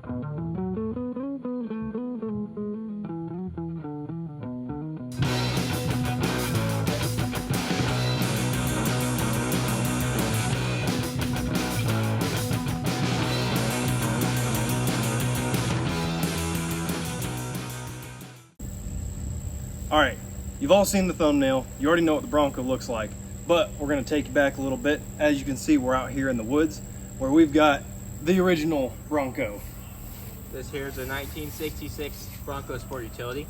All right, you've all seen the thumbnail. You already know what the Bronco looks like, but we're gonna take you back a little bit. As you can see, we're out here in the woods where we've got the original Bronco. This here is a 1966 Bronco Sport Utility.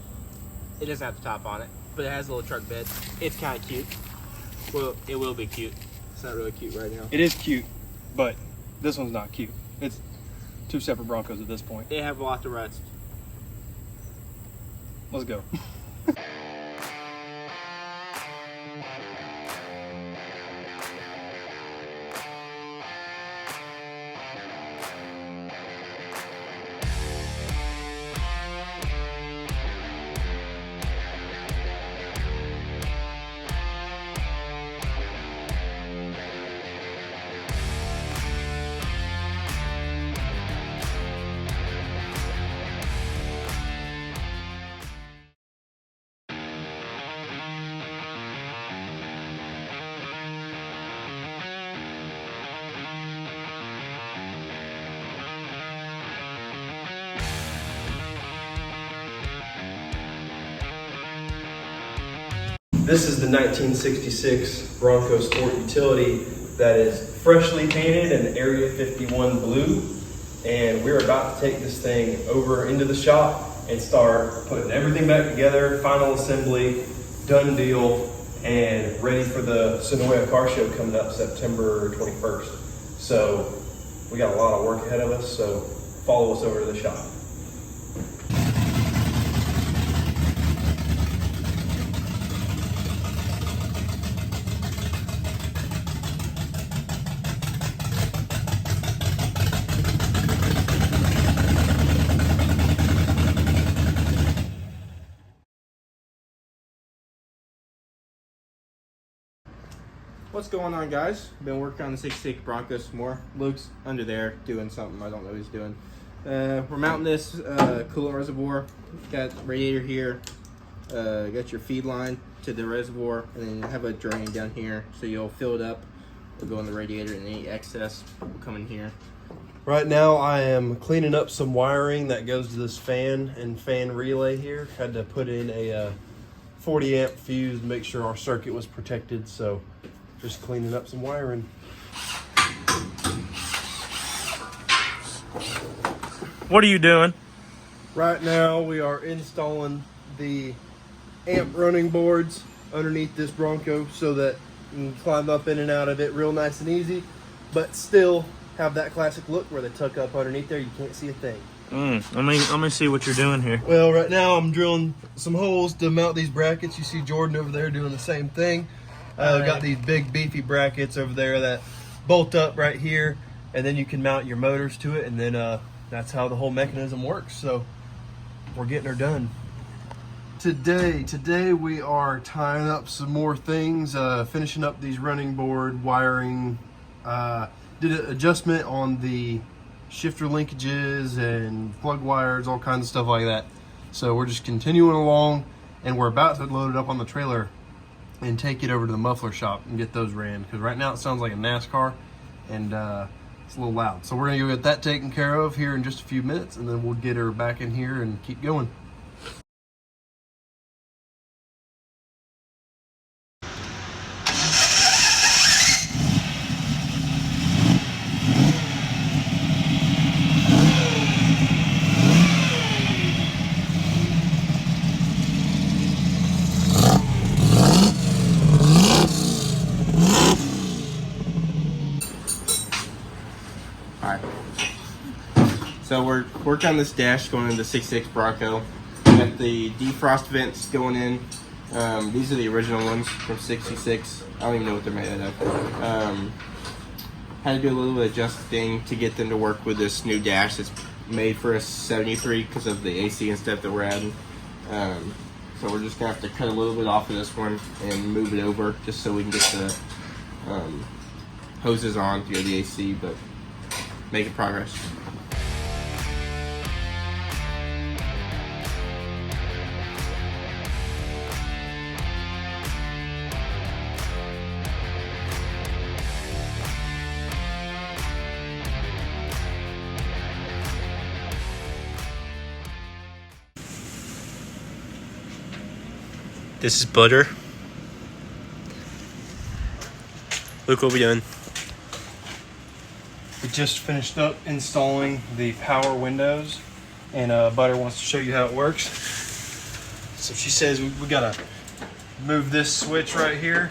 It doesn't have the top on it, but it has a little truck bed. It's kind of cute. Well, it will be cute. It's not really cute right now. It is cute, but this one's not cute. It's two separate Broncos at this point. They have a lot to rust. Let's go. This is the 1966 Bronco Sport Utility that is freshly painted in Area 51 blue. And we're about to take this thing over into the shop and start putting everything back together, final assembly, done deal, and ready for the Sonoya Car Show coming up September 21st. So we got a lot of work ahead of us, so follow us over to the shop. What's going on, guys? Been working on the 66 Bronco some more. Luke's under there doing something. I don't know what he's doing. We're mounting this coolant reservoir. Got radiator here. Got your feed line to the reservoir, and then you have a drain down here. So you'll fill it up. It'll go in the radiator, and any excess will come in here. Right now I am cleaning up some wiring that goes to this fan and fan relay here. Had to put in a 40 amp fuse to make sure our circuit was protected, so just cleaning up some wiring. What are you doing? Right now we are installing the amp running boards underneath this Bronco so that you can climb up in and out of it real nice and easy, but still have that classic look where they tuck up underneath there. You can't see a thing. Let me see what you're doing here. Well, right now I'm drilling some holes to mount these brackets. You see Jordan over there doing the same thing. Got these big beefy brackets over there that bolt up right here, and then you can mount your motors to it, and then that's how the whole mechanism works. So we're getting her done. Today we are tying up some more things, finishing up these running board wiring. Did an adjustment on the shifter linkages and plug wires, all kinds of stuff like that. So we're just continuing along, and we're about to load it up on the trailer and take it over to the muffler shop and get those ran, because right now it sounds like a NASCAR, and it's a little loud. So we're gonna go get that taken care of here in just a few minutes, and then we'll get her back in here and keep going. So we're working on this dash going into the 66 Bronco. We got the defrost vents going in. These are the original ones from 66. I don't even know what they're made out of. Had to do a little bit of adjusting to get them to work with this new dash that's made for a 73 because of the AC and stuff that we're adding. So we're just gonna have to cut a little bit off of this one and move it over just so we can get the hoses on to go to the AC, but making progress. This is butter. Look what we done. We just finished up installing the power windows, and Butter wants to show you how it works. So she says we gotta move this switch right here.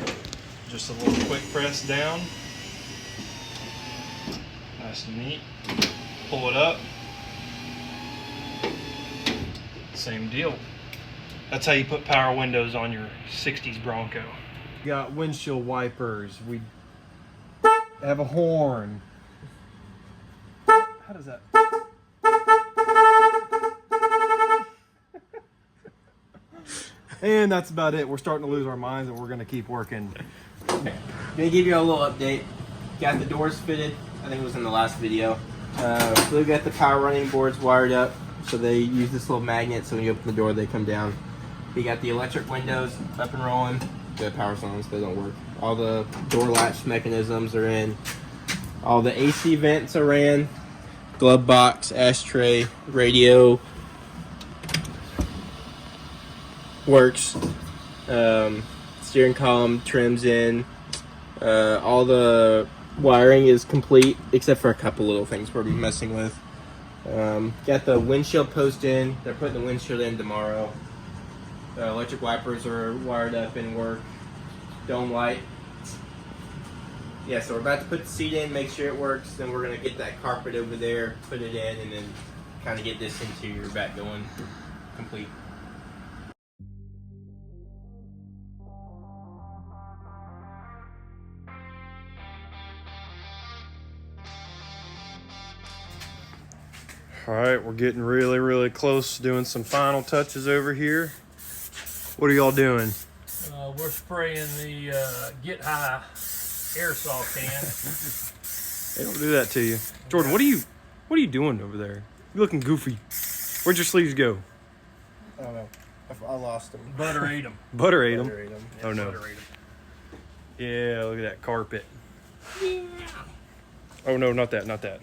Just a little quick press down. Nice and neat. Pull it up. Same deal. That's how you put power windows on your 60s Bronco. We got windshield wipers. We have a horn. How does that? And that's about it. We're starting to lose our minds, and we're going to keep working. Gonna give you a little update. Got the doors fitted. I think it was in the last video. So we got the power running boards wired up. So they use this little magnet, so when you open the door, they come down. We got the electric windows up and rolling. The power songs, they don't work. All the door latch mechanisms are in. All the AC vents are in. Glove box, ashtray, radio works. Steering column trims in. All the wiring is complete except for a couple little things we're messing with. Got the windshield post in. They're putting the windshield in tomorrow. Electric wipers are wired up and work. Dome light. Yeah, so we're about to put the seat in, make sure it works. Then we're gonna get that carpet over there, put it in, and then kind of get this interior back going complete. All right, we're getting really close to doing some final touches over here. What are y'all doing? We're spraying the Get High aerosol can. They don't do that to you. Jordan, what are you doing over there? You're looking goofy. Where'd your sleeves go? I don't know. I lost them. Butter ate them. Butter ate them. Butter ate 'em. Oh no. Butter ate 'em. Yeah, look at that carpet. Oh no, not that, not that.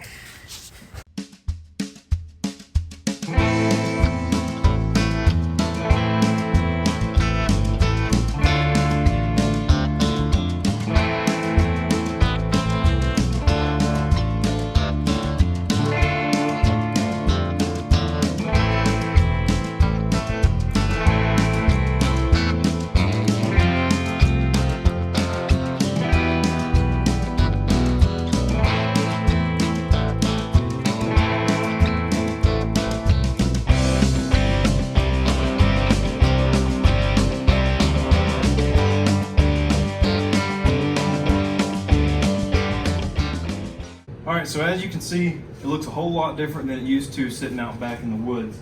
Alright, so as you can see, it looks a whole lot different than it used to sitting out back in the woods.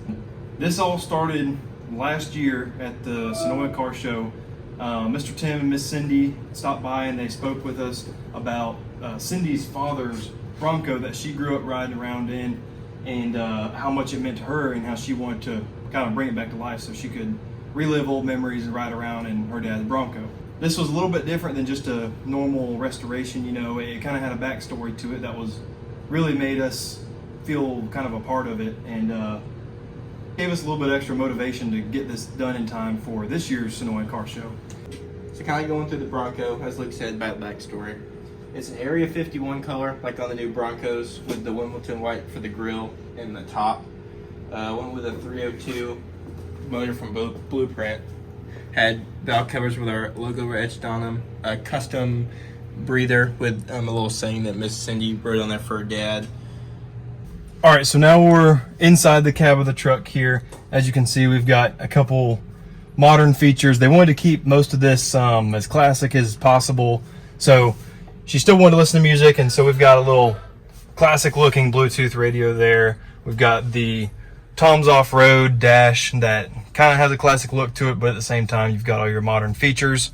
This all started last year at the Sonoma Car Show. Mr. Tim and Miss Cindy stopped by and they spoke with us about Cindy's father's Bronco that she grew up riding around in, and how much it meant to her and how she wanted to kind of bring it back to life so she could relive old memories and ride around in her dad's Bronco. This was a little bit different than just a normal restoration, you know. It kind of had a backstory to it that was really made us feel kind of a part of it, and gave us a little bit extra motivation to get this done in time for this year's Sonoma Car Show. So kind of going through the Bronco, as Luke said, about backstory. It's an Area 51 color, like on the new Broncos, with the Wimbledon white for the grille and the top. Went with a 302 motor from Blueprint. Had valve covers with our logo etched on them. A custom breather with a little saying that Miss Cindy wrote on there for her dad. All right, so now we're inside the cab of the truck here. As you can see, we've got a couple modern features. They wanted to keep most of this as classic as possible. So she still wanted to listen to music, and so we've got a little classic looking Bluetooth radio there. We've got the Tom's Off-Road dash that kind of has a classic look to it, but at the same time, you've got all your modern features.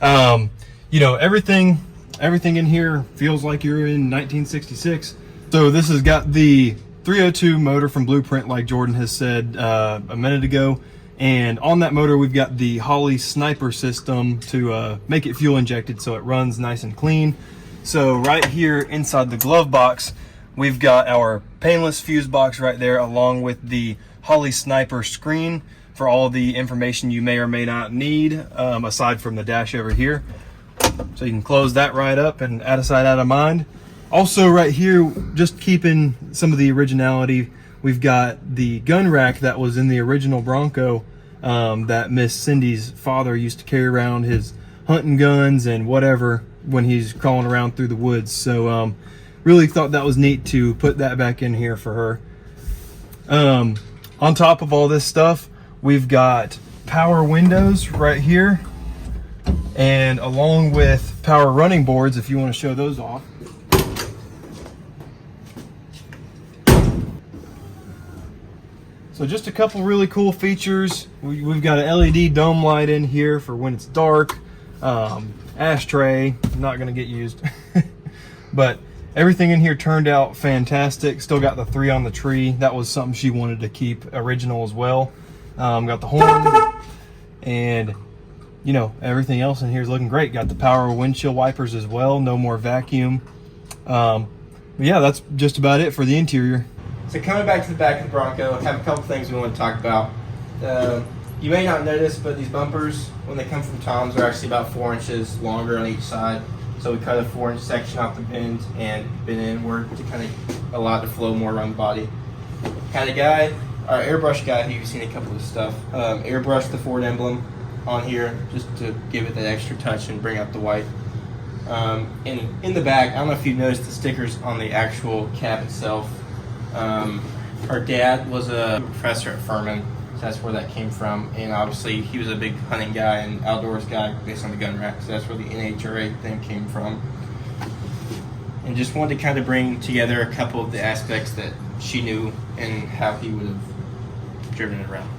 You know, everything in here feels like you're in 1966. So this has got the 302 motor from Blueprint, like Jordan has said a minute ago. And on that motor, we've got the Holley Sniper system to make it fuel injected so it runs nice and clean. So right here inside the glove box, we've got our painless fuse box right there, along with the Holley Sniper screen for all the information you may or may not need, aside from the dash over here. So you can close that right up and out of sight, out of mind. Also right here, just keeping some of the originality, we've got the gun rack that was in the original Bronco that Miss Cindy's father used to carry around his hunting guns and whatever when he's crawling around through the woods. So really thought that was neat to put that back in here for her. On top of all this stuff, we've got power windows right here, and along with power running boards, if you want to show those off. So just a couple really cool features. We've got an LED dome light in here for when it's dark. Ashtray, not gonna get used. But everything in here turned out fantastic. Still got the 3 on the tree. That was something she wanted to keep original as well. Got the horn, and you know, everything else in here is looking great. Got the power windshield wipers as well. No more vacuum. Yeah, that's just about it for the interior. So coming back to the back of the Bronco, I have a couple things we want to talk about. You may not notice, but these bumpers, when they come from Tom's, are actually about 4 inches longer on each side. So we cut a 4-inch section off the bend and bent inward to kind of allow it to flow more around the body. Kind of guy, our airbrush guy, who you've seen a couple of stuff, airbrushed the Ford emblem on here just to give it that extra touch and bring out the white. In the back, I don't know if you noticed the stickers on the actual cab itself. Our dad was a professor at Furman, so that's where that came from, and obviously he was a big hunting guy and outdoors guy based on the gun rack, so that's where the NHRA thing came from. And just wanted to kind of bring together a couple of the aspects that she knew and how he would have driven it around.